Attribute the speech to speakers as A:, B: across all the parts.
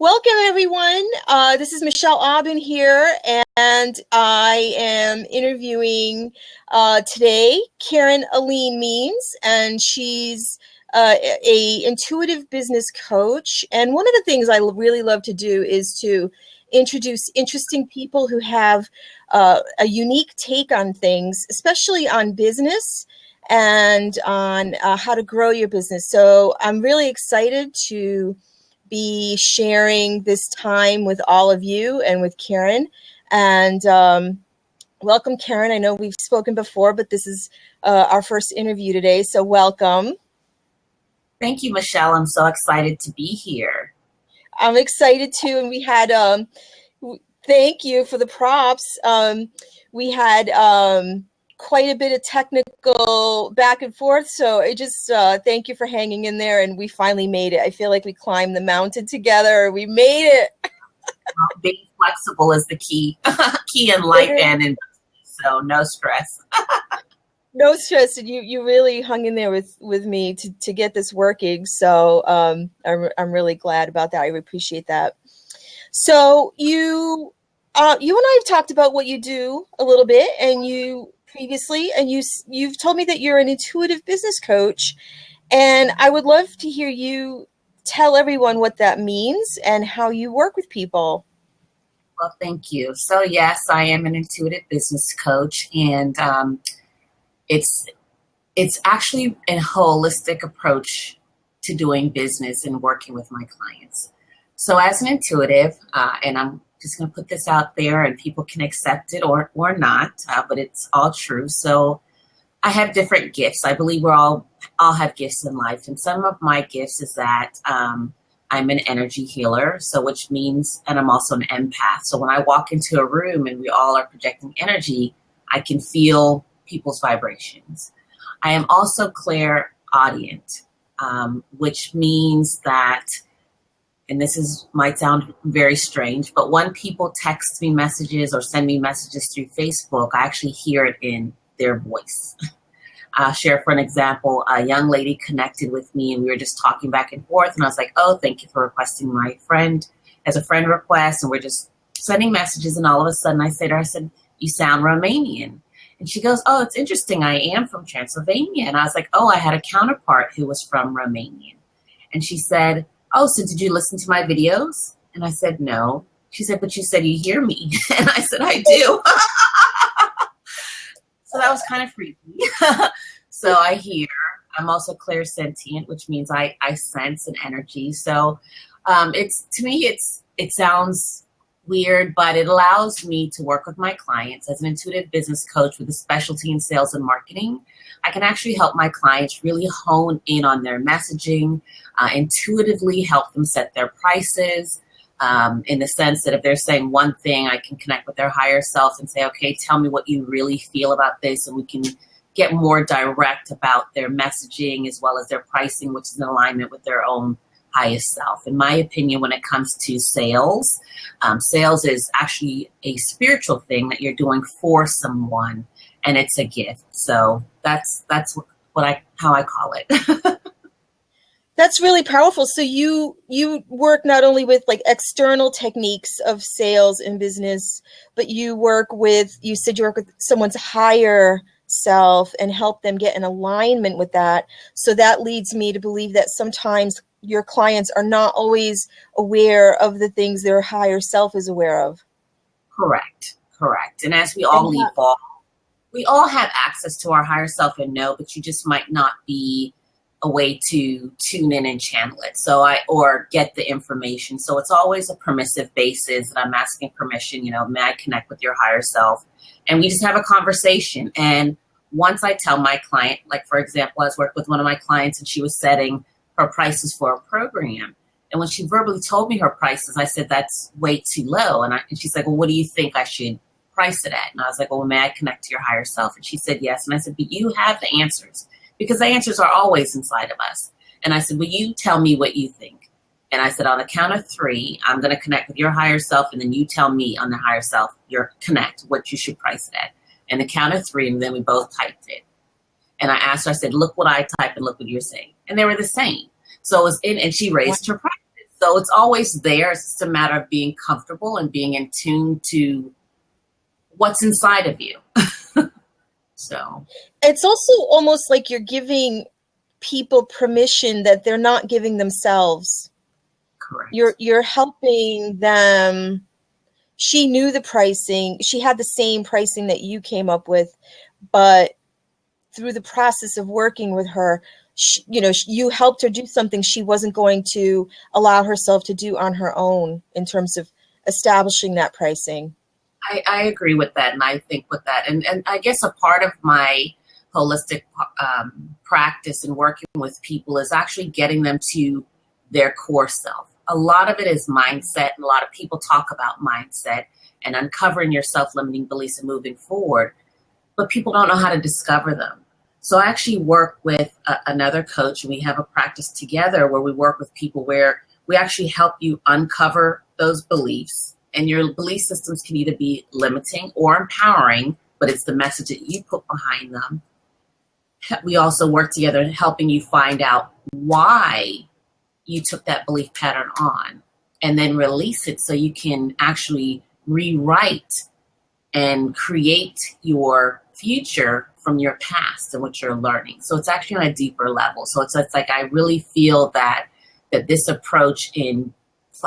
A: Welcome, everyone. This is Michelle Aubin here, and I am interviewing today Alleyne-Means, and she's a intuitive business coach. And one of the things I really love to do is to introduce interesting people who have a unique take on things, especially on business and on how to grow your business. So I'm really excited to be sharing this time with all of you and with Karen. And welcome, Karen. I know we've spoken before, but this is our first interview today, so welcome.
B: Thank you, Michelle. I'm so excited to be here.
A: I'm excited too, and we had, thank you for the props. We had quite a bit of technical back and forth, so I just thank you for hanging in there, and we finally made it. I feel like we climbed the mountain together. We made it.
B: Being flexible is the key in life and in business, so no stress.
A: No stress, and you really hung in there with me to get this working, so I'm really glad about that. I appreciate that. So you and I have talked about what you do a little bit, and you've told me that you're an intuitive business coach, and I would love to hear you tell everyone what that means and how you work with people.
B: Well, thank you. So yes, I am an intuitive business coach, and it's actually a holistic approach to doing business and working with my clients. So as an intuitive, and I'm just going to put this out there and people can accept it or not, but it's all true. So I have different gifts. I believe we all have gifts in life. And some of my gifts is that I'm an energy healer, so which means, and I'm also an empath. So when I walk into a room and we all are projecting energy, I can feel people's vibrations. I am also clairaudient, which means that, and this might sound very strange, but when people text me messages or send me messages through Facebook, I actually hear it in their voice. I'll share, for an example, a young lady connected with me and we were just talking back and forth, and I was like, oh, thank you for requesting my friend as a friend request, and we're just sending messages, and all of a sudden I said to her, you sound Romanian. And she goes, oh, it's interesting, I am from Transylvania. And I was like, oh, I had a counterpart who was from Romania. And she said, oh, so did you listen to my videos? And I said, no. She said, but you said you hear me. And I said, I do. So that was kind of freaky. So I hear. I'm also clairsentient, which means I sense an energy. So to me, it sounds weird, but it allows me to work with my clients as an intuitive business coach with a specialty in sales and marketing. I can actually help my clients really hone in on their messaging, intuitively help them set their prices, in the sense that if they're saying one thing, I can connect with their higher self and say, okay, tell me what you really feel about this, and we can get more direct about their messaging as well as their pricing, which is in alignment with their own highest self. In my opinion, when it comes to sales, sales is actually a spiritual thing that you're doing for someone, and it's a gift. So that's how I call it.
A: That's really powerful. So you work not only with like external techniques of sales and business, but you work with someone's higher self and help them get in alignment with that. So that leads me to believe that sometimes your clients are not always aware of the things their higher self is aware of.
B: Correct. And as we all evolve, we all have access to our higher self and know, but you just might not be a way to tune in and channel it. Or get the information. So it's always a permissive basis that I'm asking permission, may I connect with your higher self? And we just have a conversation. And once I tell my client, like for example, I was working with one of my clients and she was setting her prices for a program. And when she verbally told me her prices, I said, that's way too low. And she's like, well, what do you think I should price it at? And I was like, well, may I connect to your higher self? And she said, yes. And I said, but you have the answers, because the answers are always inside of us. And I said, will you tell me what you think? And I said, on the count of 3, I'm going to connect with your higher self. And then you tell me on the higher self, what you should price it at. And the count of 3, and then we both typed it. And I asked her, I said, look what I typed and look what you're saying. And they were the same. So it was and she raised her prices. So it's always there. It's just a matter of being comfortable and being in tune to what's inside of you. So
A: It's also almost like you're giving people permission that they're not giving themselves.
B: correct.
A: You're helping them. She knew the pricing. She had the same pricing that you came up with, but through the process of working with her, you helped her do something she wasn't going to allow herself to do on her own in terms of establishing that pricing.
B: I agree with that, and I think with that, and I guess a part of my holistic practice and working with people is actually getting them to their core self. A lot of it is mindset, and a lot of people talk about mindset and uncovering your self-limiting beliefs and moving forward, but people don't know how to discover them. So I actually work with another coach, and we have a practice together where we work with people where we actually help you uncover those beliefs. And your belief systems can either be limiting or empowering, but it's the message that you put behind them. We also work together in helping you find out why you took that belief pattern on, and then release it so you can actually rewrite and create your future from your past and what you're learning. So it's actually on a deeper level. So it's like I really feel that this approach in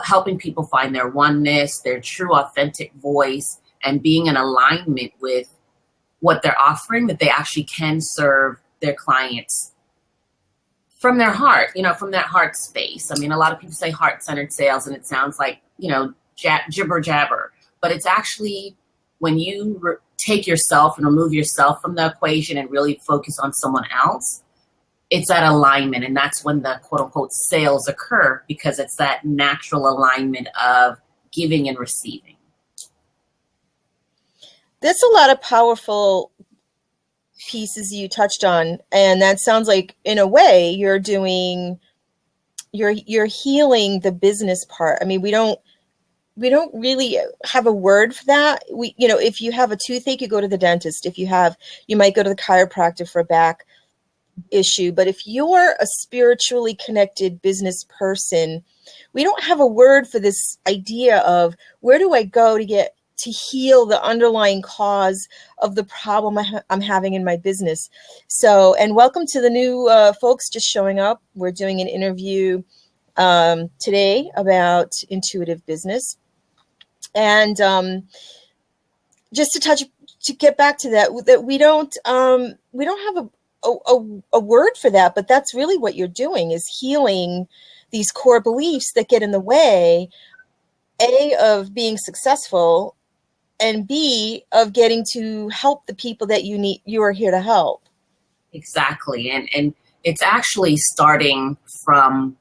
B: helping people find their oneness, their true authentic voice, and being in alignment with what they're offering, that they actually can serve their clients from their heart, from that heart space. I mean, a lot of people say heart-centered sales, and it sounds like, jibber jabber, but it's actually when you take yourself and remove yourself from the equation and really focus on someone else, it's that alignment. And that's when the quote unquote sales occur, because it's that natural alignment of giving and receiving.
A: That's a lot of powerful pieces you touched on. And that sounds like, in a way, you're healing the business part. I mean, we don't really have a word for that. If you have a toothache, you go to the dentist. You might go to the chiropractor for a back issue. But if you're a spiritually connected business person, we don't have a word for this idea of where do I go to heal the underlying cause of the problem I'm having in my business. So, and welcome to the new folks just showing up. We're doing an interview today about intuitive business. And just to get back to that we don't have a word for that, but that's really what you're doing, is healing these core beliefs that get in the way, A, of being successful, and B, of getting to help the people that you are here to help.
B: Exactly. And it's actually starting from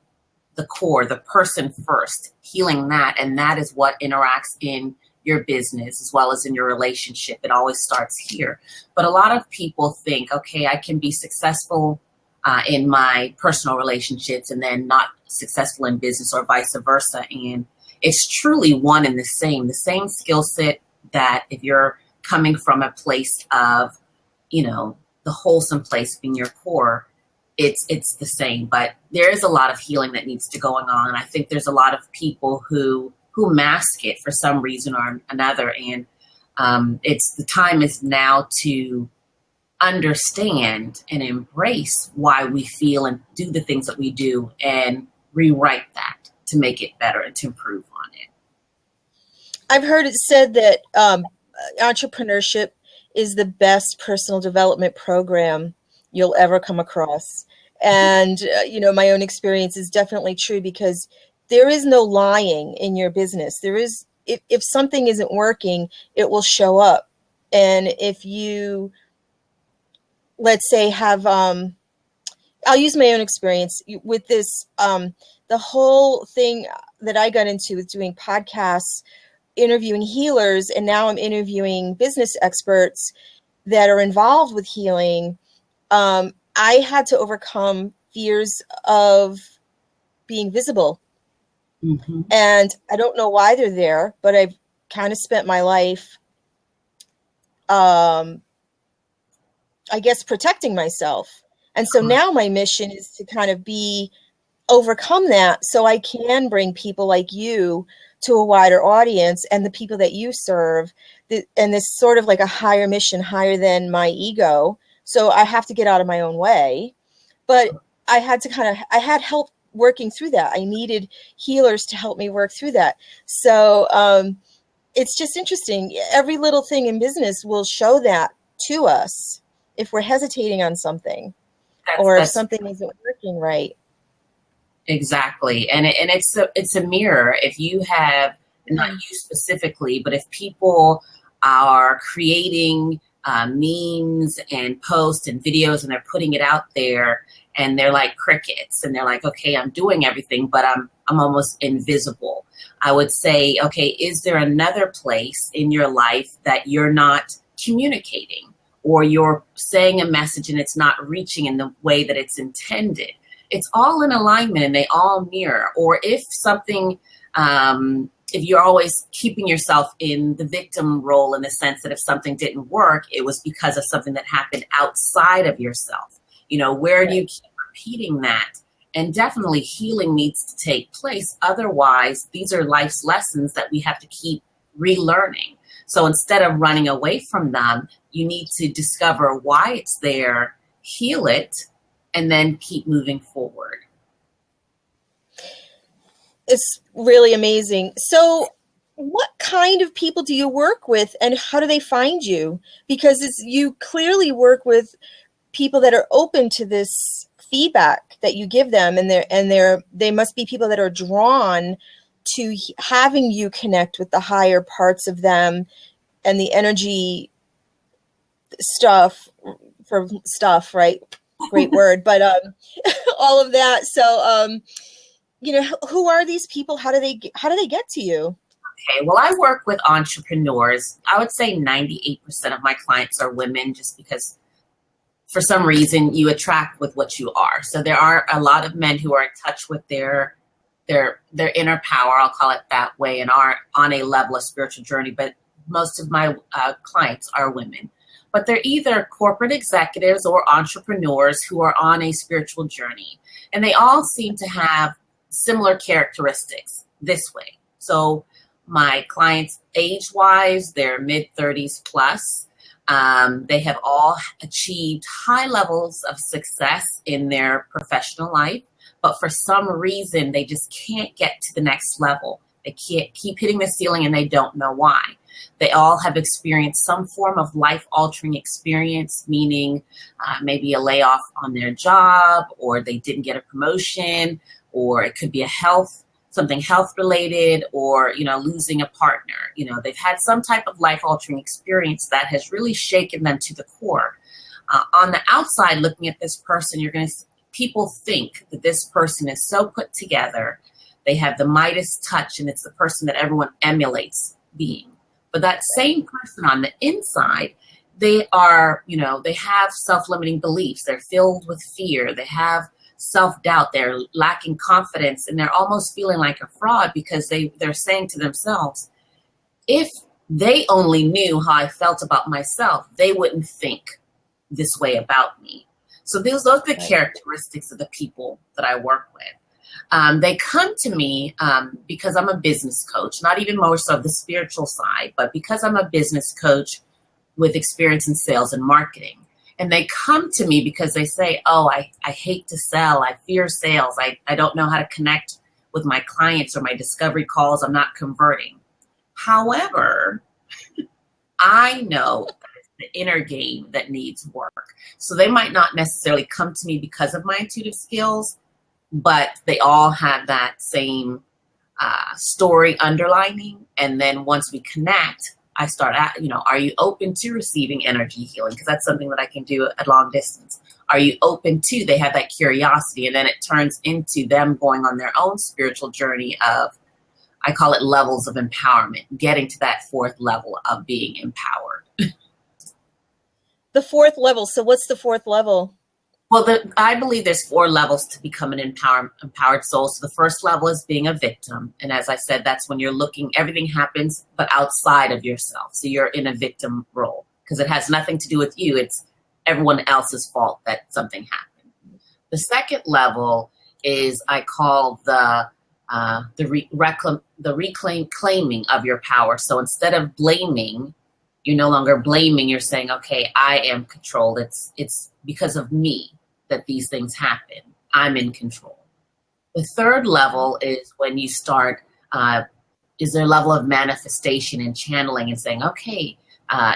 B: the core, the person first, healing that. And that is what interacts in your business as well as in your relationship. It always starts here. But a lot of people think, okay, I can be successful in my personal relationships and then not successful in business, or vice versa. And it's truly one and the same skill set, that if you're coming from a place of, the wholesome place being your core, it's the same. But there is a lot of healing that needs to go on. And I think there's a lot of people who mask it for some reason or another. And it's the time is now to understand and embrace why we feel and do the things that we do, and rewrite that to make it better and to improve on it.
A: I've heard it said that entrepreneurship is the best personal development program you'll ever come across. And, my own experience is definitely true, because there is no lying in your business. There is, if something isn't working, it will show up. And if you, let's say, have, I'll use my own experience with this, the whole thing that I got into with doing podcasts, interviewing healers, and now I'm interviewing business experts that are involved with healing. I had to overcome fears of being visible.
B: Mm-hmm.
A: And I don't know why they're there, but I've kind of spent my life, I guess, protecting myself. And so now my mission is to kind of be overcome that so I can bring people like you to a wider audience and the people that you serve, and this sort of like a higher mission, higher than my ego. So I have to get out of my own way. But I had help working through that. I needed healers to help me work through that. So it's just interesting. Every little thing in business will show that to us if we're hesitating on something or if
B: That's
A: something isn't working right.
B: exactly. And it's a mirror. If you have, not
A: Mm-hmm.
B: you specifically, but if people are creating memes and posts and videos and they're putting it out there and they're like crickets and they're like, okay, I'm doing everything, but I'm almost invisible. I would say, okay, is there another place in your life that you're not communicating, or you're saying a message and it's not reaching in the way that it's intended? It's all in alignment and they all mirror. Or if something, if you're always keeping yourself in the victim role, in the sense that if something didn't work, it was because of something that happened outside of yourself. Where do you
A: Right.
B: keep repeating that? And definitely healing needs to take place. Otherwise, these are life's lessons that we have to keep relearning. So instead of running away from them, you need to discover why it's there, heal it, and then keep moving forward.
A: It's really amazing. So, what kind of people do you work with and how do they find you? Because you clearly work with people that are open to this feedback that you give them, and they must be people that are drawn to having you connect with the higher parts of them and the energy stuff for stuff, right? Great word, but all of that. So who are these people? How do they get to you?
B: Okay, well, I work with entrepreneurs. I would say 98% of my clients are women, just because for some reason you attract with what you are. So there are a lot of men who are in touch with their inner power, I'll call it that way, and are on a level of spiritual journey. But most of my clients are women. But they're either corporate executives or entrepreneurs who are on a spiritual journey. And they all seem to have similar characteristics this way. So my clients, age-wise, they're mid-30s plus. They have all achieved high levels of success in their professional life, but for some reason, they just can't get to the next level. They can't keep hitting the ceiling and they don't know why. They all have experienced some form of life-altering experience, meaning maybe a layoff on their job, or they didn't get a promotion, or it could be something health related, or losing a partner. They've had some type of life-altering experience that has really shaken them to the core. On the outside, looking at this person, people think that this person is so put together. They have the Midas touch, and it's the person that everyone emulates being. But that same person on the inside, they have self-limiting beliefs. They're filled with fear. They have self-doubt. They're lacking confidence, and they're almost feeling like a fraud because they're saying to themselves, if they only knew how I felt about myself, they wouldn't think this way about me. So those are the characteristics of the people that I work with. They come to me because I'm a business coach, not even more so the spiritual side, but because I'm a business coach with experience in sales and marketing. And they come to me because they say, oh, I hate to sell. I fear sales. I don't know how to connect with my clients, or my discovery calls, I'm not converting. However, I know that it's the inner game that needs work. So they might not necessarily come to me because of my intuitive skills, but they all have that same story underlining. And then once we connect, I start at, are you open to receiving energy healing? Because that's something that I can do at long distance. Are you open to, they have that curiosity, and then it turns into them going on their own spiritual journey of, I call it levels of empowerment, getting to that fourth level of being empowered.
A: The fourth level. So what's the fourth level?
B: Well, I believe there's 4 levels to become an empowered soul. So the first level is being a victim. And as I said, that's when you're everything happens, but outside of yourself. So you're in a victim role because it has nothing to do with you. It's everyone else's fault that something happened. The second level is I call the reclaiming of your power. So instead of blaming, you're no longer blaming. You're saying, okay, I am controlled. It's because of me that these things happen. I'm in control. The third level is when you start, is there a level of manifestation and channeling and saying, okay,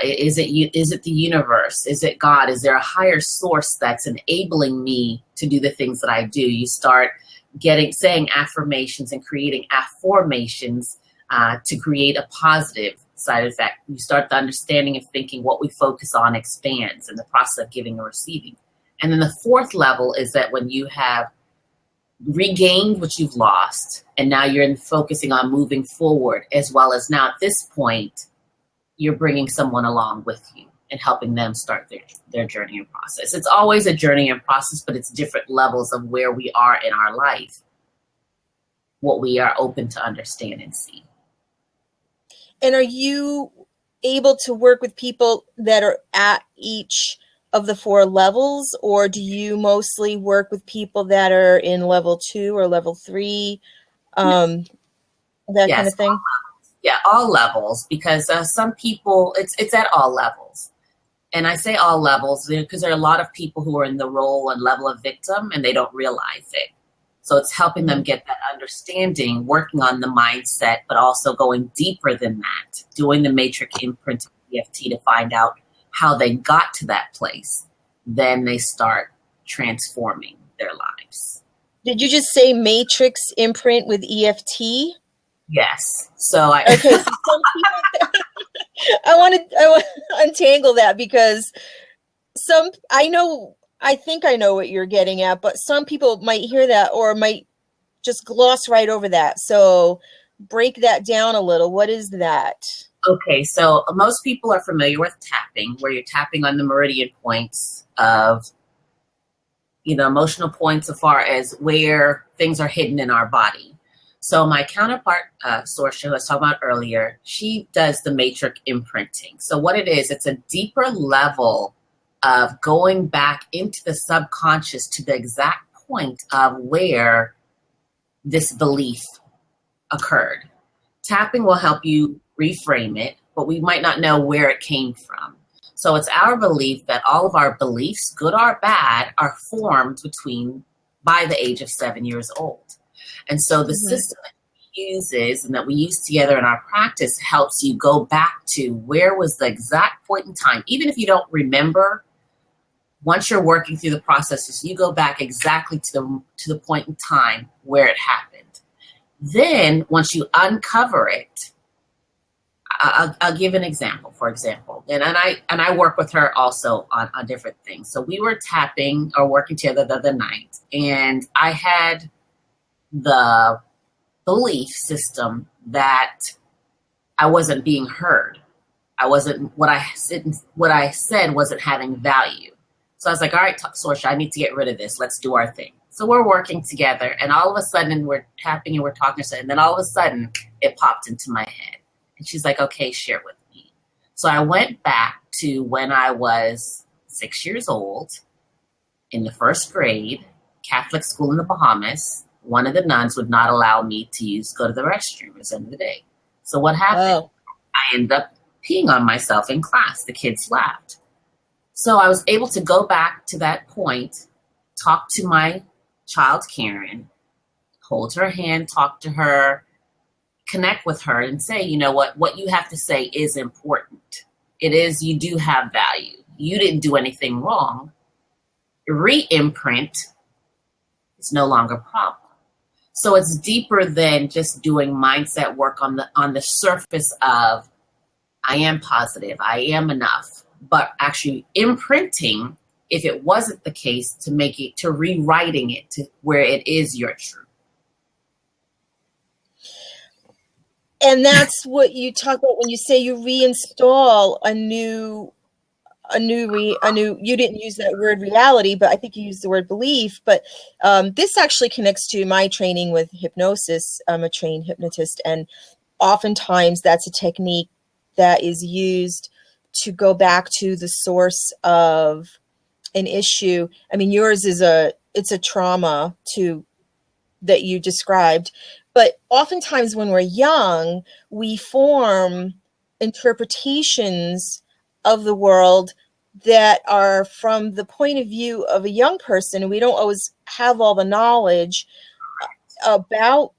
B: is it the universe? Is it God? Is there a higher source that's enabling me to do the things that I do? You start saying affirmations and creating afformations to create a positive side effect. You start the understanding of thinking what we focus on expands in the process of giving or receiving. And then the fourth level is that when you have regained what you've lost, and now you're focusing on moving forward, as well as now at this point, you're bringing someone along with you and helping them start their journey and process. It's always a journey and process, but it's different levels of where we are in our life, what we are open to understand and see.
A: And are you able to work with people that are at each of the 4 levels, or do you mostly work with people that are in level 2 or level 3, that kind of thing?
B: Yeah, all levels, because some people, it's at all levels. And I say all levels because there are a lot of people who are in the role and level of victim and they don't realize it. So it's helping them get that understanding, working on the mindset, but also going deeper than that, doing the matrix imprint of EFT to find out how they got to that place. Then they start transforming their lives.
A: Did you just say matrix imprint with EFT?
B: Yes. So
A: okay. So some people, I want to untangle that, because I think I know what you're getting at, but some people might hear that or might just gloss right over that. So break that down a little. What is that?
B: Okay, so most people are familiar with tapping, where you're tapping on the meridian points of, emotional points as far as where things are hidden in our body. So my counterpart, Sorsha, who I was talking about earlier, she does the matrix imprinting. So what it is, it's a deeper level of going back into the subconscious to the exact point of where this belief occurred. Tapping will help you reframe it, but we might not know where it came from. So it's our belief that all of our beliefs, good or bad, are formed by the age of 7 years old. And so the system that we uses and that we use together in our practice helps you go back to where was the exact point in time. Even if you don't remember, once you're working through the processes, you go back exactly to the point in time where it happened. Then once you uncover it, I'll give an example, for example. And I work with her also on different things. So we were tapping or working together the other night, and I had the belief system that I wasn't being heard. What I said wasn't having value. So I was like, all right, Sorsha, I need to get rid of this. Let's do our thing. So we're working together, and all of a sudden we're tapping and we're talking, and then all of a sudden it popped into my head. And she's like, okay, share with me. So I went back to when I was 6 years old in the first grade, Catholic school in the Bahamas. One of the nuns would not allow me to go to the restroom at the end of the day. So what happened? Oh. I ended up peeing on myself in class. The kids laughed. So I was able to go back to that point, talk to my child, Karen, hold her hand, talk to her, connect with her and say, you know what you have to say is important. It is, you do have value. You didn't do anything wrong. Re-imprint is no longer a problem. So it's deeper than just doing mindset work on the surface of I am positive, I am enough, but actually imprinting, if it wasn't the case, to rewriting it to where it is your truth.
A: And that's what you talk about when you say you reinstall a new, you didn't use that word reality, but I think you used the word belief. But this actually connects to my training with hypnosis. I'm a trained hypnotist, and oftentimes that's a technique that is used to go back to the source of an issue. I mean, yours is it's a trauma to that you described. But oftentimes when we're young, we form interpretations of the world that are from the point of view of a young person, and we don't always have all the knowledge about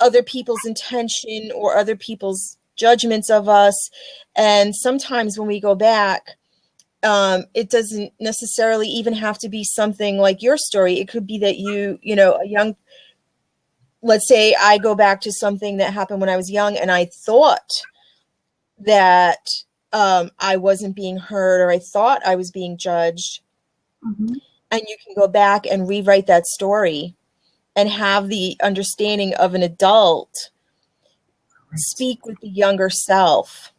A: other people's intention or other people's judgments of us. And sometimes when we go back, it doesn't necessarily even have to be something like your story. It could be that let's say I go back to something that happened when I was young and I thought that I wasn't being heard, or I thought I was being judged.
B: Mm-hmm.
A: And you can go back and rewrite that story and have the understanding of an adult speak with the younger self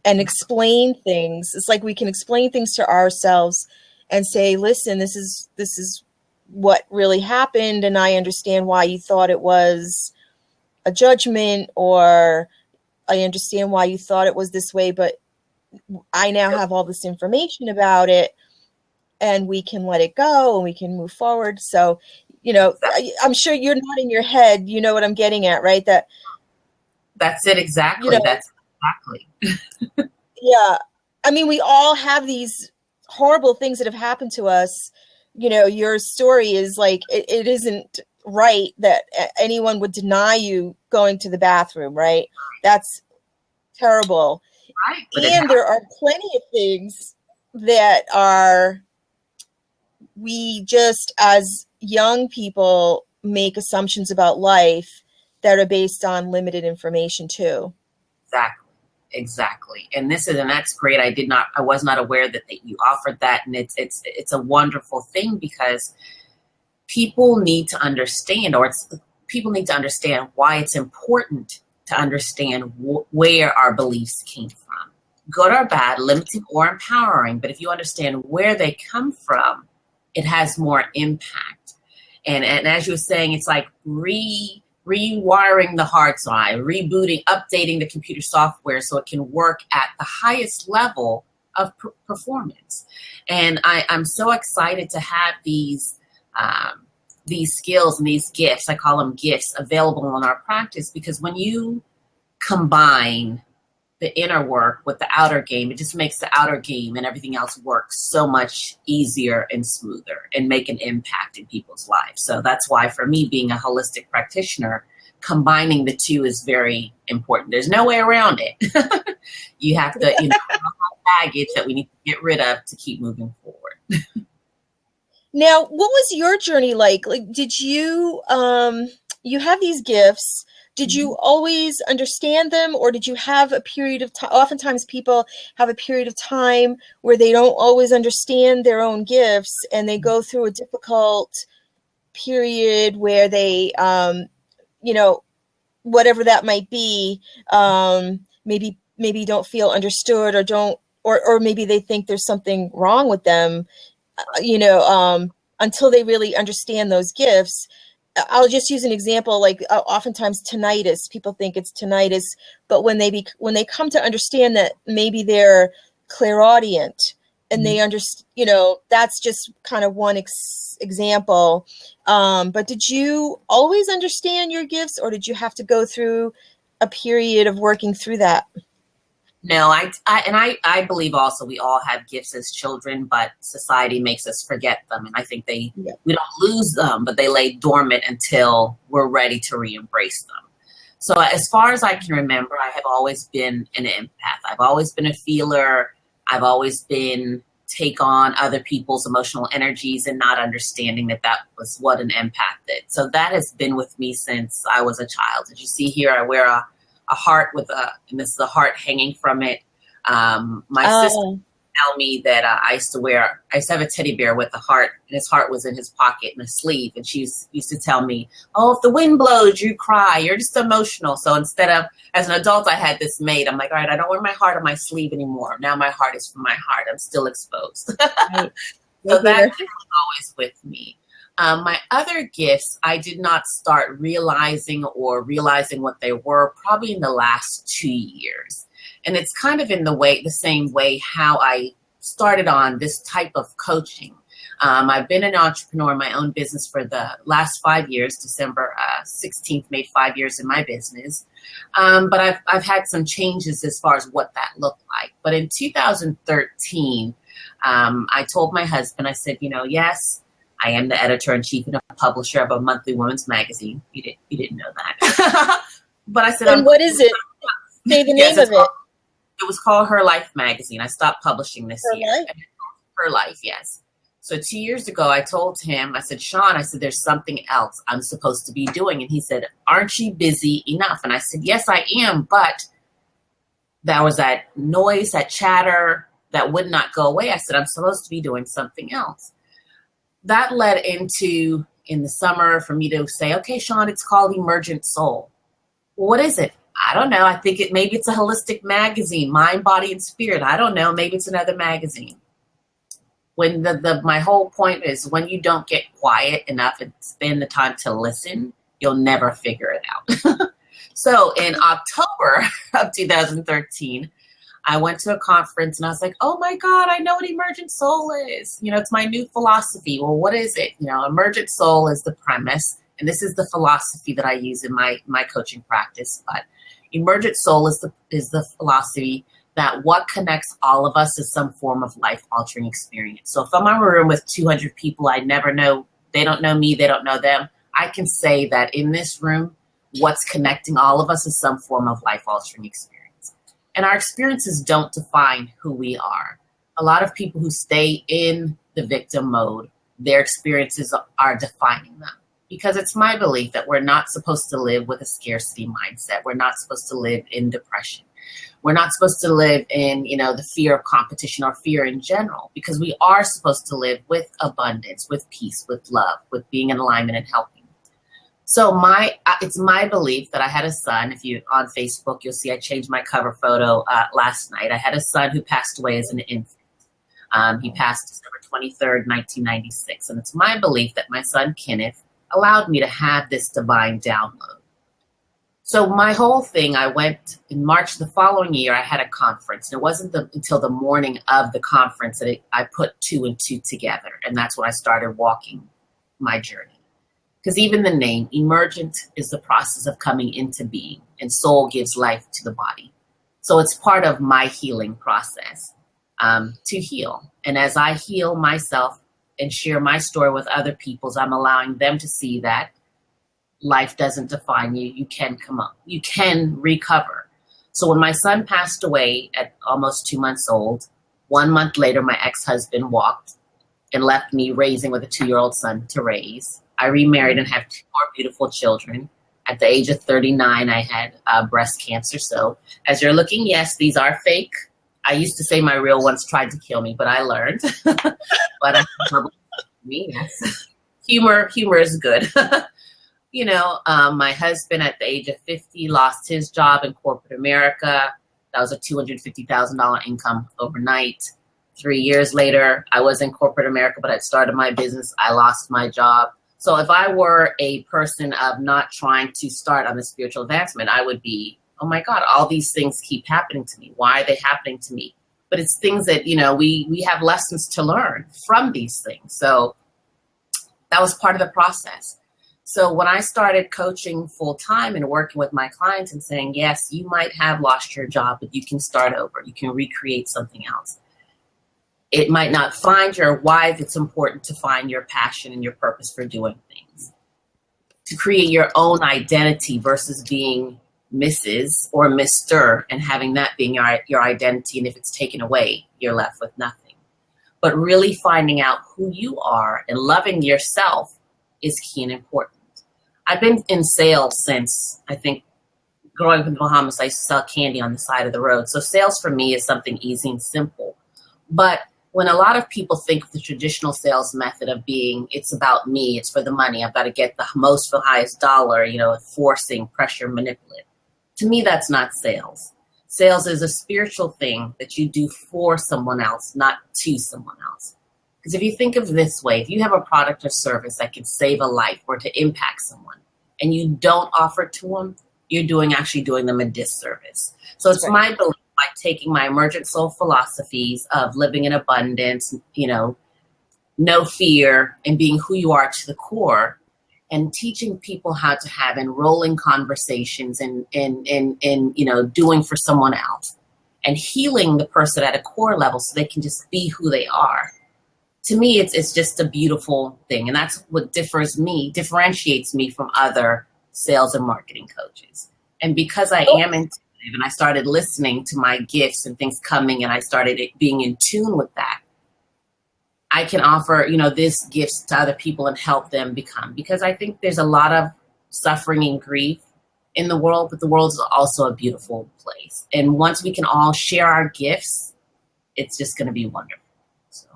A: and explain things. It's like we can explain things to ourselves and say, listen, this is what really happened, and I understand why you thought it was a judgment, or I understand why you thought it was this way, but I now have all this information about it, and we can let it go and we can move forward. So, I'm sure you're nodding your head. You know what I'm getting at, right?
B: That's it. Exactly. That's exactly.
A: Yeah. I mean, we all have these horrible things that have happened to us. Your story is like, it isn't right that anyone would deny you going to the bathroom, right? That's terrible.
B: Right.
A: And there are plenty of things that we just as young people make assumptions about life that are based on limited information too.
B: Exactly. And that's great. I was not aware that you offered that. And it's a wonderful thing, because people need to understand, people need to understand why it's important to understand where our beliefs came from. Good or bad, limiting or empowering. But if you understand where they come from, it has more impact. And as you were saying, it's like rewiring the hard drive, rebooting, updating the computer software so it can work at the highest level of performance. And I'm so excited to have these skills and these gifts, I call them gifts, available in our practice, because when you combine the inner work with the outer game, it just makes the outer game and everything else work so much easier and smoother and make an impact in people's lives. So that's why, for me, being a holistic practitioner, combining the two is very important. There's no way around it. You have to, have baggage that we need to get rid of to keep moving forward.
A: Now, what was your journey like? Like, did you, you have these gifts? Did you always understand them, or did you have a period of time? Oftentimes people have a period of time where they don't always understand their own gifts, and they go through a difficult period where they, whatever that might be, maybe don't feel understood, or maybe they think there's something wrong with them, until they really understand those gifts. I'll just use an example, like oftentimes tinnitus, people think it's tinnitus, but when they come to understand that maybe they're clairaudient, and they understand, that's just kind of one example. But did you always understand your gifts, or did you have to go through a period of working through that?
B: No, I believe also we all have gifts as children, but society makes us forget them. And I think we don't lose them, but they lay dormant until we're ready to re-embrace them. So as far as I can remember, I have always been an empath. I've always been a feeler. I've always been take on other people's emotional energies and not understanding that was what an empath did. So that has been with me since I was a child. As you see here, I wear a heart and this is a heart hanging from it. My sister tell me that I used to have a teddy bear with a heart, and his heart was in his pocket in a sleeve. And she used to tell me, oh, if the wind blows, you cry, you're just emotional. So instead of, as an adult, I had this made. I'm like, all right, I don't wear my heart on my sleeve anymore. Now my heart is from my heart. I'm still exposed.
A: Right.
B: So that was always with me. My other gifts, I did not start realizing what they were probably in the last 2 years. And it's kind of in the same way how I started on this type of coaching. I've been an entrepreneur in my own business for the last 5 years. December 16th made 5 years in my business. But I've had some changes as far as what that looked like. But in 2013, I told my husband, I said, yes, I am the editor-in-chief and a publisher of a monthly women's magazine. You didn't know that. But I said,
A: and what is it? Say the name of it.
B: It was called Her Life magazine. I stopped publishing this year.
A: Life?
B: Her Life, yes. So 2 years ago, I told him, I said, Sean, I said, there's something else I'm supposed to be doing. And he said, aren't you busy enough? And I said, yes, I am. But there was that noise, that chatter that would not go away. I said, I'm supposed to be doing something else. That led into, in the summer, for me to say, okay, Sean, it's called Emergent Soul. Well, what is it? I don't know. I think maybe it's a holistic magazine, mind, body, and spirit. I don't know. Maybe it's another magazine. When my whole point is, when you don't get quiet enough and spend the time to listen, you'll never figure it out. So in October of 2013, I went to a conference and I was like, oh my God, I know what Emergent Soul is. It's my new philosophy. Well, what is it? Emergent Soul is the premise. And this is the philosophy that I use in my coaching practice. But Emergent Soul is the philosophy that what connects all of us is some form of life-altering experience. So if I'm in a room with 200 people I never know, they don't know me, they don't know them, I can say that in this room, what's connecting all of us is some form of life-altering experience. And our experiences don't define who we are. A lot of people who stay in the victim mode, their experiences are defining them. Because it's my belief that we're not supposed to live with a scarcity mindset. We're not supposed to live in depression. We're not supposed to live in, the fear of competition or fear in general, because we are supposed to live with abundance, with peace, with love, with being in alignment and helping. So it's my belief that I had a son. If you on Facebook, you'll see I changed my cover photo last night. I had a son who passed away as an infant. He passed December 23rd, 1996. And it's my belief that my son, Kenneth, allowed me to have this divine download. So my whole thing, I went in March the following year, I had a conference. And it wasn't until the morning of the conference that I put 2 and 2 together. And that's when I started walking my journey. Because even the name, emergent, is the process of coming into being. And soul gives life to the body. So it's part of my healing process to heal. And as I heal myself and share my story with other people, I'm allowing them to see that life doesn't define you. You can come up. You can recover. So when my son passed away at almost 2 months old, 1 month later, my ex-husband walked and left me raising with a 2-year-old son to raise. I remarried and have 2 more beautiful children. At the age of 39, I had breast cancer. So as you're looking, yes, these are fake. I used to say my real ones tried to kill me, but I learned. But I yes. Humor is good. My husband at the age of 50 lost his job in corporate America. That was a $250,000 income overnight. 3 years later, I was in corporate America, but I'd started my business. I lost my job. So if I were a person of not trying to start on the spiritual advancement, I would be, oh my God, all these things keep happening to me. Why are they happening to me? But it's things that, we have lessons to learn from these things. So that was part of the process. So when I started coaching full time and working with my clients and saying, yes, you might have lost your job, but you can start over. You can recreate something else. It might not find your why. It's important to find your passion and your purpose for doing things. To create your own identity versus being Mrs. or Mr. and having that being your identity. And if it's taken away, you're left with nothing. But really finding out who you are and loving yourself is key and important. I've been in sales since, I think, growing up in the Bahamas, I used to sell candy on the side of the road. So sales for me is something easy and simple. But when a lot of people think of the traditional sales method of being, it's about me, it's for the money, I've got to get the most for the highest dollar, forcing, pressure, manipulate. To me, that's not sales. Sales is a spiritual thing that you do for someone else, not to someone else. Because if you think of this way, if you have a product or service that could save a life or to impact someone, and you don't offer it to them, you're actually doing them a disservice. So it's my belief, by taking my emergent soul philosophies of living in abundance, no fear, and being who you are to the core, and teaching people how to have enrolling conversations and doing for someone else, and healing the person at a core level so they can just be who they are. To me, it's just a beautiful thing. And that's what differentiates me from other sales and marketing coaches. And because I am intuitive and I started listening to my gifts and things coming, and I started being in tune with that, I can offer, this gifts to other people and help them become, because I think there's a lot of suffering and grief in the world, but the world is also a beautiful place. And once we can all share our gifts, it's just going to be wonderful. So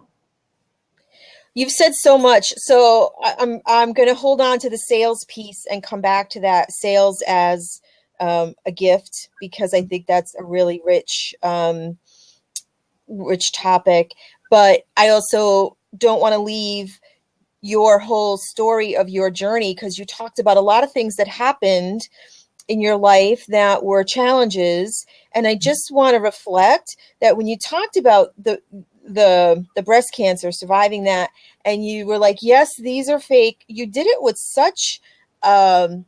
A: You've said so much. So I'm going to hold on to the sales piece and come back to that, sales as a gift, because I think that's a really rich topic. But I also don't want to leave your whole story of your journey, because you talked about a lot of things that happened in your life that were challenges. And I just want to reflect that when you talked about the breast cancer, surviving that, and you were like, yes, these are fake. You did it with such, what's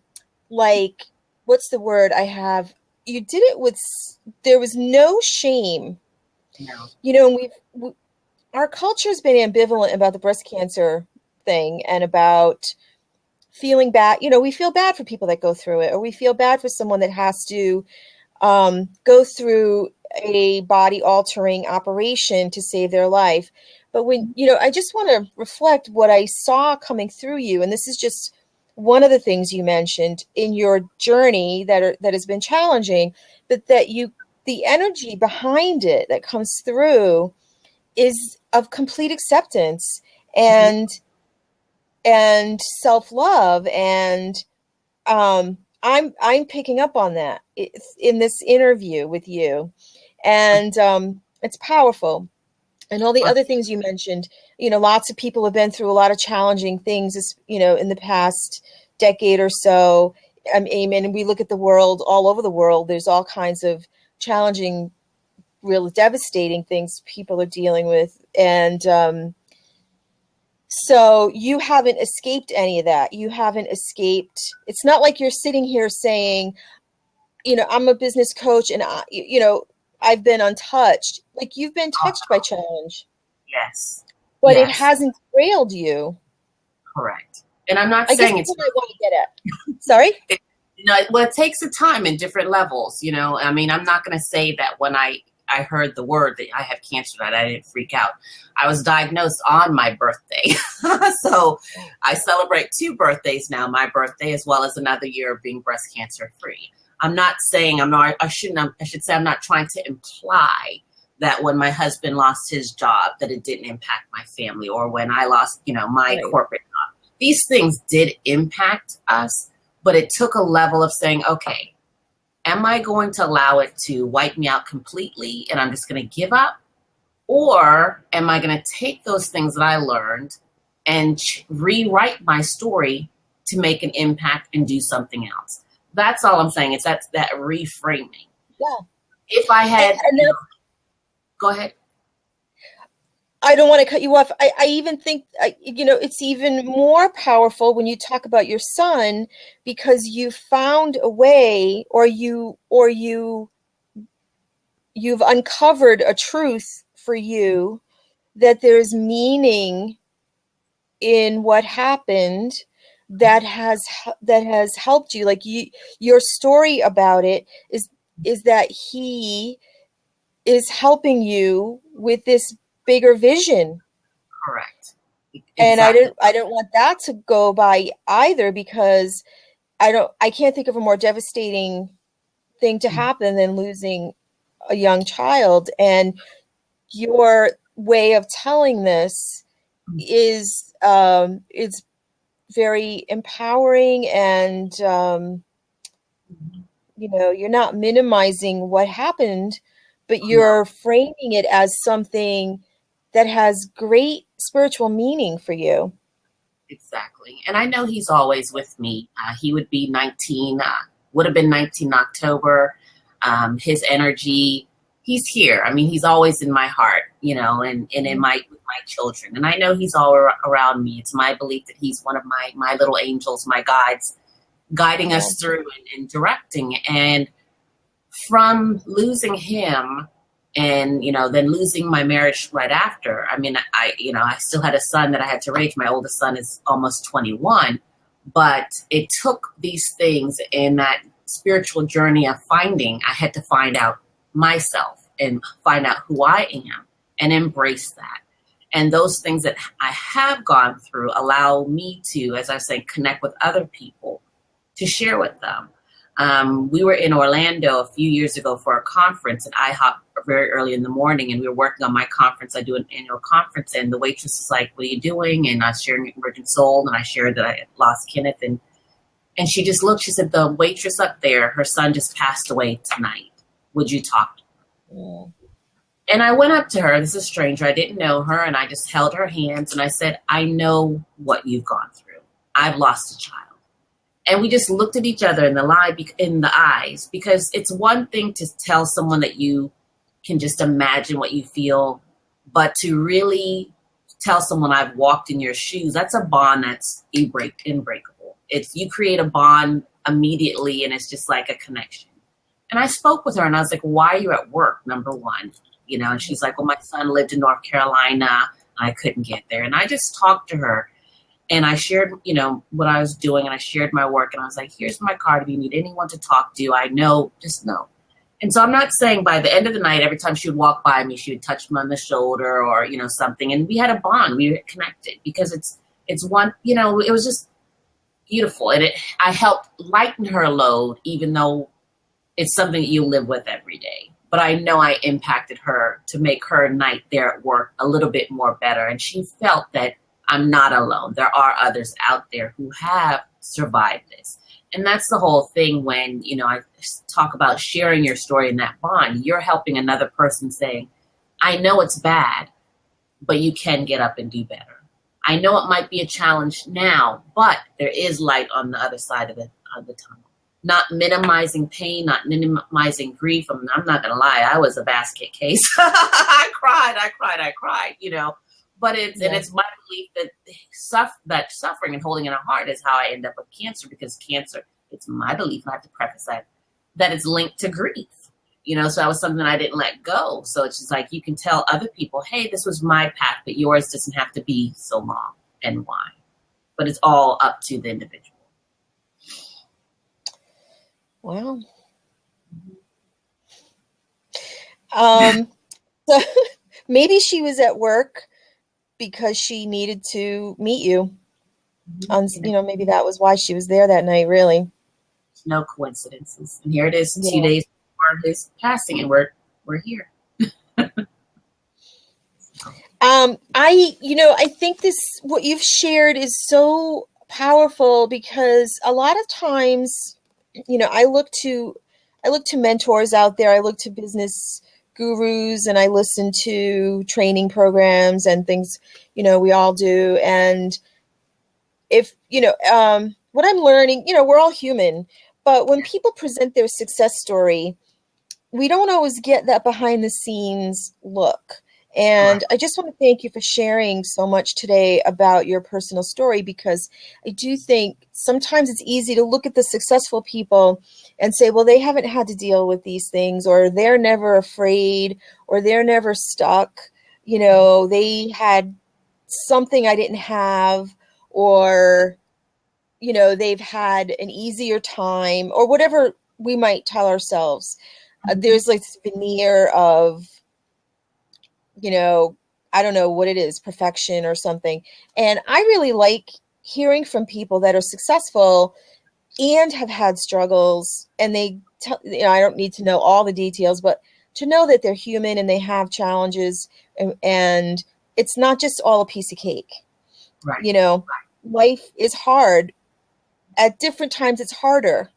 A: the word I have? You did it with, there was no shame.
B: No.
A: And our culture's been ambivalent about the breast cancer thing and about feeling bad. We feel bad for people that go through it, or we feel bad for someone that has to go through a body altering operation to save their life. But when, I just want to reflect what I saw coming through you. And this is just one of the things you mentioned in your journey that has been challenging, but that the energy behind it that comes through is of complete acceptance and self-love. And I'm picking up on that in this interview with you. And it's powerful. And all the other things you mentioned, lots of people have been through a lot of challenging things, in the past decade or so. I mean, and we look at the world, all over the world, there's all kinds of challenging, real devastating things people are dealing with. And so you haven't escaped any of that. You haven't escaped. It's not like you're sitting here saying, I'm a business coach and I've been untouched. Like, you've been touched by challenge.
B: Yes.
A: But it hasn't derailed you.
B: Correct. And I'm not
A: I
B: saying
A: guess that's what I want to get at. Sorry?
B: It takes a time in different levels, I mean, I'm not going to say that when I heard the word that I have cancer, that I didn't freak out. I was diagnosed on my birthday. So I celebrate 2 birthdays now, my birthday as well as another year of being breast cancer free. I'm not saying I should say I'm not trying to imply that when my husband lost his job, that it didn't impact my family, or when I lost, my corporate job. These things did impact us, but it took a level of saying, okay, am I going to allow it to wipe me out completely and I'm just going to give up? Or am I going to take those things that I learned and rewrite my story to make an impact and do something else? That's all I'm saying. It's that reframing.
A: Yeah.
B: If I had, go ahead.
A: I don't want to cut you off. I even think, it's even more powerful when you talk about your son, because you found a way, or you've uncovered a truth for you, that there's meaning in what happened that has helped you. Like, your story about it is that he is helping you with this bigger vision.
B: Correct. Exactly.
A: And I don't want that to go by either, because I can't think of a more devastating thing to happen than losing a young child. And your way of telling this is it's very empowering, and you're not minimizing what happened, but you're framing it as something that has great spiritual meaning for you.
B: Exactly. And I know he's always with me. He would be 19, would have been 19 in October. His energy, he's here. I mean, he's always in my heart, you know, and in with my children. And I know he's all around me. It's my belief that he's one of my little angels, my guides, guiding us through and directing. And from losing him and, you know, then losing my marriage right after, I mean, I still had a son that I had to raise. My oldest son is almost 21, but it took these things in that spiritual journey of I had to find out myself and find out who I am and embrace that. And those things that I have gone through allow me to, as I say, connect with other people to share with them. We were in Orlando a few years ago for a conference at IHOP very early in the morning, and we were working on my conference. I do an annual conference, and the waitress is like, "What are you doing?" And I was sharing Virgin Soul, and I shared that I had lost Kenneth, and she just looked. She said, "The waitress up there, her son just passed away tonight. Would you talk to her?" Yeah. And I went up to her. This is a stranger. I didn't know her, and I just held her hands, and I said, "I know what you've gone through. I've lost a child." And we just looked at each other in the eyes, because it's one thing to tell someone that you can just imagine what you feel, but to really tell someone I've walked in your shoes, that's a bond that's unbreakable. It's you create a bond immediately, and it's just like a connection. And I spoke with her, and I was like, "Why are you at work, number one?" You know, and she's like, "Well, my son lived in North Carolina. I couldn't get there." And I just talked to her. And I shared, you know, what I was doing, and I shared my work, and I was like, "Here's my card. If you need anyone to talk to, I know, just know." And so I'm not saying by the end of the night, every time she would walk by me, she would touch me on the shoulder or, you know, something. And we had a bond. We were connected because it's one, you know, it was just beautiful. And I helped lighten her load, even though it's something that you live with every day. But I know I impacted her to make her night there at work a little bit more better. And she felt that I'm not alone. There are others out there who have survived this. And that's the whole thing when, you know, I talk about sharing your story in that bond. You're helping another person saying, "I know it's bad, but you can get up and do better. I know it might be a challenge now, but there is light on the other side of the tunnel." Not minimizing pain, not minimizing grief. I mean, I'm not going to lie. I was a basket case. I cried, you know. But it's my belief that suffering and holding in a heart is how I end up with cancer, because cancer, it's my belief, I have to preface that it's linked to grief. You know, so that was something I didn't let go. So it's just like, you can tell other people, "Hey, this was my path, but yours doesn't have to be so long," and why. But it's all up to the individual.
A: Wow. So maybe she was at work because she needed to meet you. You know, maybe that was why she was there that night, really.
B: No coincidences. And here it is, 2 days before his passing, and we're here.
A: I think what you've shared is so powerful, because a lot of times, you know, I look to mentors out there. I look to business gurus, and I listen to training programs and things, you know, we all do. And if, you know, what I'm learning, you know, we're all human, but when people present their success story, we don't always get that behind the scenes look. And I just want to thank you for sharing so much today about your personal story, because I do think sometimes it's easy to look at the successful people and say, well, they haven't had to deal with these things, or they're never afraid, or they're never stuck. You know, they had something I didn't have, or, you know, they've had an easier time, or whatever we might tell ourselves. There's like this veneer of, you know, I don't know what it is, perfection or something. And I really like hearing from people that are successful and have had struggles, and you know, I don't need to know all the details, but to know that they're human and they have challenges, and it's not just all a piece of cake. Right. You know, life is hard. At different times it's harder.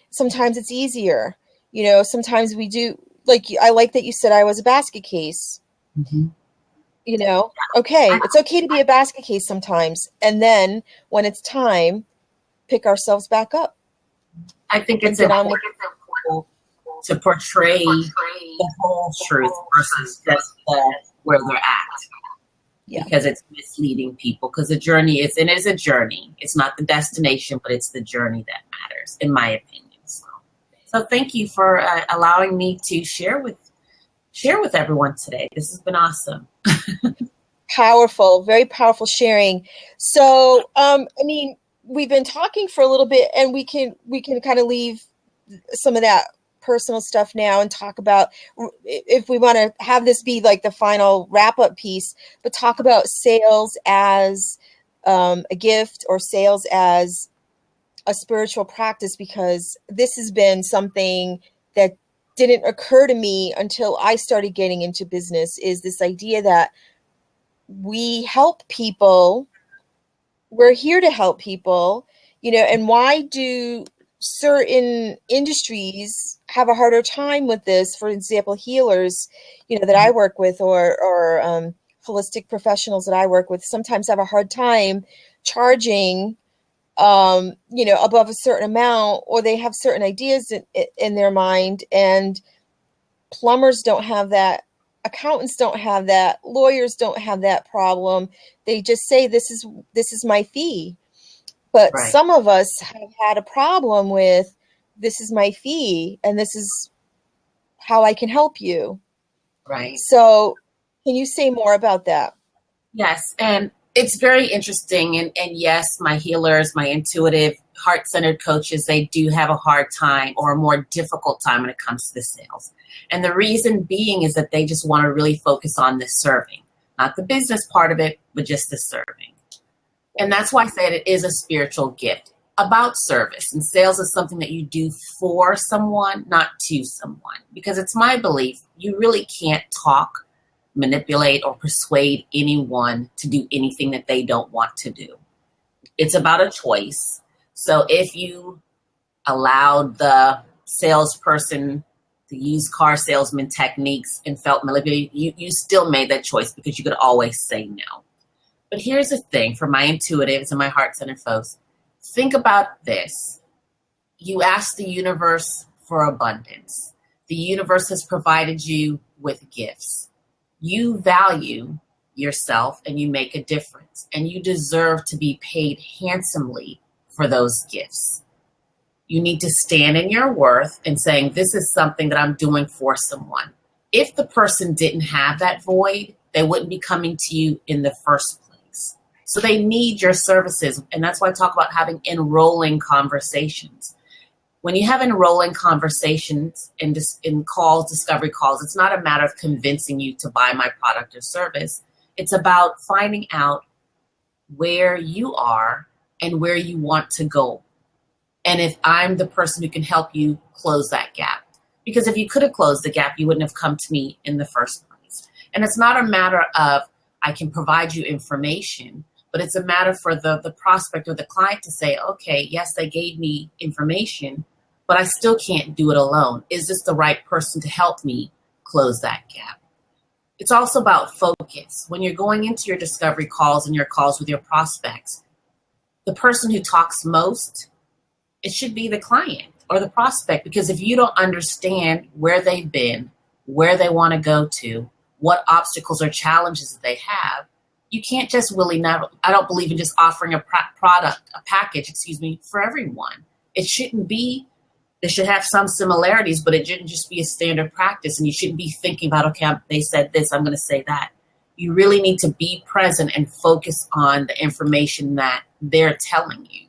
A: Sometimes it's easier. You know, sometimes we do, like, I like that you said I was a basket case. Mm-hmm. You know, okay, it's okay to be a basket case sometimes. And then when it's time, pick ourselves back up.
B: I think it's important to portray the whole truth versus just where they're at.
A: Yeah.
B: Because it's misleading people. Because the journey is, and it is a journey. It's not the destination, but it's the journey that matters, in my opinion. So thank you for allowing me to share with everyone today. This has been awesome.
A: Powerful, very powerful sharing. So, I mean, we've been talking for a little bit, and we can kind of leave some of that personal stuff now and talk about, if we want to have this be like the final wrap up piece, but talk about sales as a gift, or sales as a spiritual practice, because this has been something that didn't occur to me until I started getting into business, is this idea that we help people. We're here to help people, and why do certain industries have a harder time with this? For example, healers, that I work with, or holistic professionals that I work with, sometimes have a hard time charging, above a certain amount, or they have certain ideas in their mind, and plumbers don't have that. Accountants don't have that. Lawyers don't have that problem. They just say, this is my fee. But
B: Right.
A: some of us have had a problem with, this is my fee, and this is how I can help you.
B: Right.
A: So can you say more about that?
B: Yes. And it's very interesting. And yes, my healers, my intuitive, heart-centered coaches, they do have a hard time, or a more difficult time, when it comes to the sales. And the reason being is that they just want to really focus on the serving, not the business part of it, but just the serving. And that's why I said it is a spiritual gift about service. And sales is something that you do for someone, not to someone. Because it's my belief, you really can't talk, manipulate, or persuade anyone to do anything that they don't want to do. It's about a choice. So if you allowed the salesperson to use car salesman techniques and felt manipulated, you still made that choice, because you could always say no. But here's the thing for my intuitives and my heart-centered folks. Think about this. You ask the universe for abundance. The universe has provided you with gifts. You value yourself, and you make a difference, and you deserve to be paid handsomely for those gifts. You need to stand in your worth and saying, this is something that I'm doing for someone. If the person didn't have that void, they wouldn't be coming to you in the first place. So they need your services. And that's why I talk about having enrolling conversations. When you have enrolling conversations in calls, discovery calls, it's not a matter of convincing you to buy my product or service. It's about finding out where you are and where you want to go. And if I'm the person who can help you close that gap. Because if you could have closed the gap, you wouldn't have come to me in the first place. And it's not a matter of, I can provide you information, but it's a matter for the prospect or the client to say, okay, yes, they gave me information, but I still can't do it alone. Is this the right person to help me close that gap? It's also about focus. When you're going into your discovery calls and your calls with your prospects, the person who talks most, it should be the client or the prospect, because if you don't understand where they've been, where they want to go to, what obstacles or challenges that they have, you can't just willy-nilly. I don't believe in just offering a package, for everyone. It shouldn't be, they should have some similarities, but it shouldn't just be a standard practice, and you shouldn't be thinking about, okay, they said this, I'm going to say that. You really need to be present and focus on the information that they're telling you.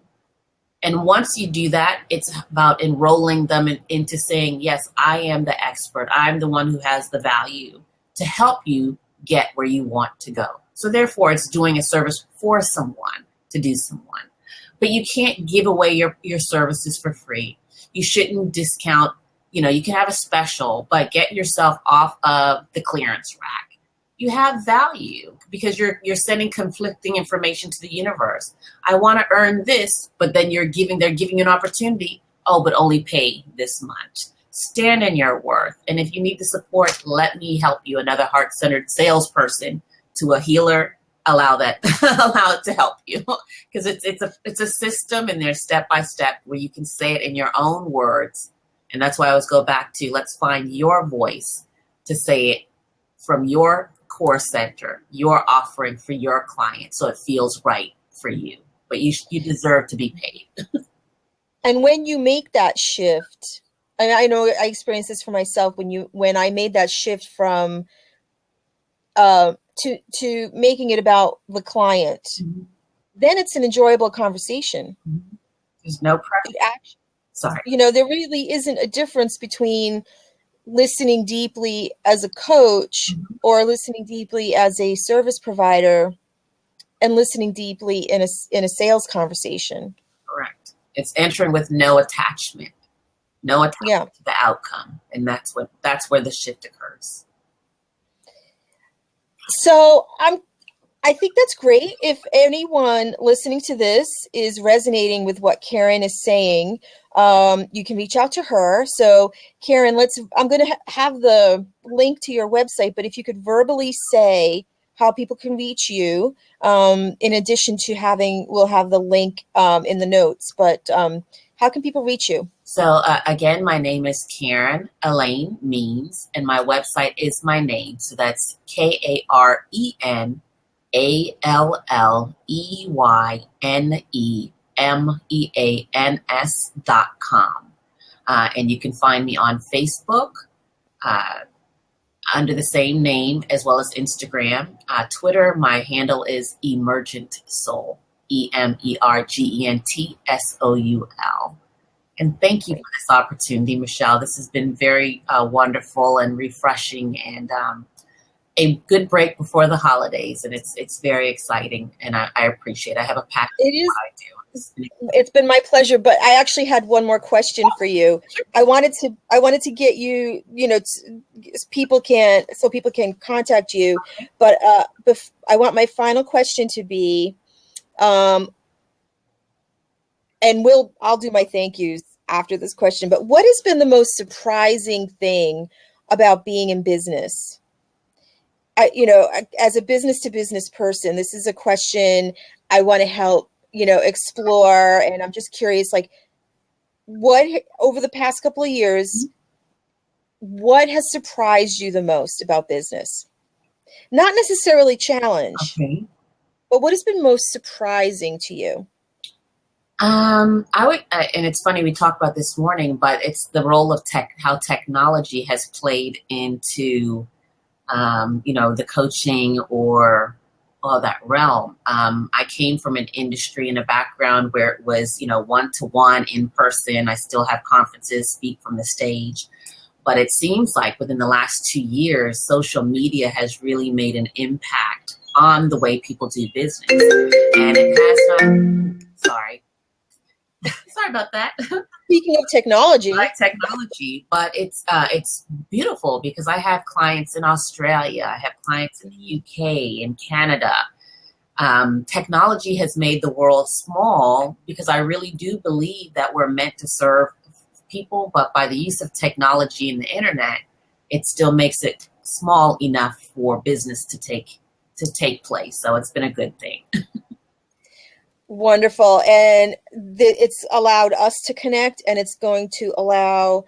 B: And once you do that, it's about enrolling them into saying, yes, I am the expert. I'm the one who has the value to help you get where you want to go. So therefore, it's doing a service for someone to do someone. But you can't give away your services for free. You shouldn't discount, you can have a special, but get yourself off of the clearance rack. You have value because you're sending conflicting information to the universe. I want to earn this, but then they're giving you an opportunity. Oh, but only pay this much. Stand in your worth. And if you need the support, let me help you. Another heart-centered salesperson to a healer, allow it to help you, because it's a system, and there's step by step where you can say it in your own words. And that's why I always go back to, let's find your voice. to say it from your core center, your offering for your client, so it feels right for you. But you deserve to be paid.
A: And when you make that shift, and I know I experienced this for myself when I made that shift from to making it about the client,
B: Mm-hmm.
A: then it's an enjoyable conversation.
B: Mm-hmm. There's no pressure. Sorry.
A: There really isn't a difference between listening deeply as a coach
B: Mm-hmm.
A: or listening deeply as a service provider and listening deeply in a sales conversation.
B: Correct. It's entering with no attachment
A: Yeah.
B: to the outcome, and that's where the shift occurs.
A: So I think that's great. If anyone listening to this is resonating with what Karen is saying, you can reach out to her. So, Karen, I'm going to have the link to your website, but if you could verbally say how people can reach you, in addition to we'll have the link in the notes, but how can people reach you?
B: So again, my name is Karen Alleyne-Means, and my website is my name. So that's KarenAlleyneMeans.com. And you can find me on Facebook under the same name, as well as Instagram. Twitter, my handle is Emergent Soul, EmergentSoul. And thank you for this opportunity, Michelle. This has been very wonderful and refreshing, and a good break before the holidays. And it's very exciting, and I appreciate it. I have a passion
A: It is.
B: for what I do.
A: It's been my pleasure, but I actually had one more question for you. I wanted to get you, people can contact you, but I want my final question to be, and I'll do my thank yous after this question, but what has been the most surprising thing about being in business? As a business to business person, this is a question I want to help, explore. And I'm just curious, like, what over the past couple of years, what has surprised you the most about business? Not necessarily challenge,
B: Okay.
A: but what has been most surprising to you?
B: I would, and it's funny we talked about this morning, but it's the role of how technology has played into, the coaching or all that realm. I came from an industry and a background where it was, one-to-one in person. I still have conferences, speak from the stage. But it seems like within the last 2 years, social media has really made an impact on the way people do business. And it has not, sorry about that.
A: Speaking of technology,
B: but it's beautiful because I have clients in Australia, I have clients in the UK, in Canada. Technology has made the world small because I really do believe that we're meant to serve people, but by the use of technology and the internet, it still makes it small enough for business to take place. So it's been a good thing.
A: wonderful. And it's allowed us to connect, and it's going to allow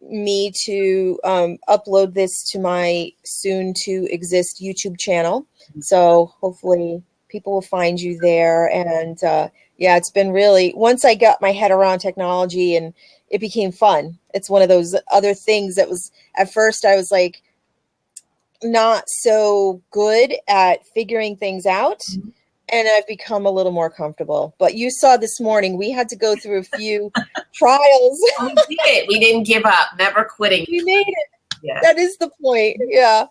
A: me to upload this to my soon to exist YouTube channel. So hopefully people will find you there. And it's been really, once I got my head around technology and it became fun. It's one of those other things that was, at first I was like, not so good at figuring things out. Mm-hmm. And I've become a little more comfortable. But you saw this morning, we had to go through a few trials.
B: We didn't give up, never quitting.
A: We made it. Yeah. That is the point. Yeah.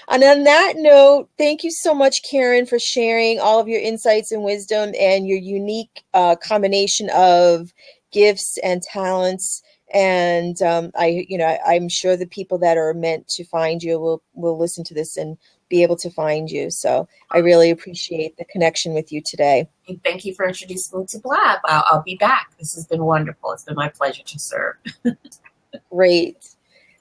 A: And on that note, thank you so much, Karen, for sharing all of your insights and wisdom and your unique combination of gifts and talents. And I'm sure the people that are meant to find you will listen to this and be able to find you. So I really appreciate the connection with you today.
B: Thank you for introducing me to Blab. I'll be back. This has been wonderful. It's been my pleasure to serve.
A: Great.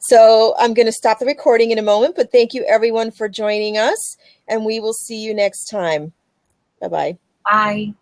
A: So I'm going to stop the recording in a moment, but thank you everyone for joining us, and we will see you next time. Bye-bye.
B: Bye.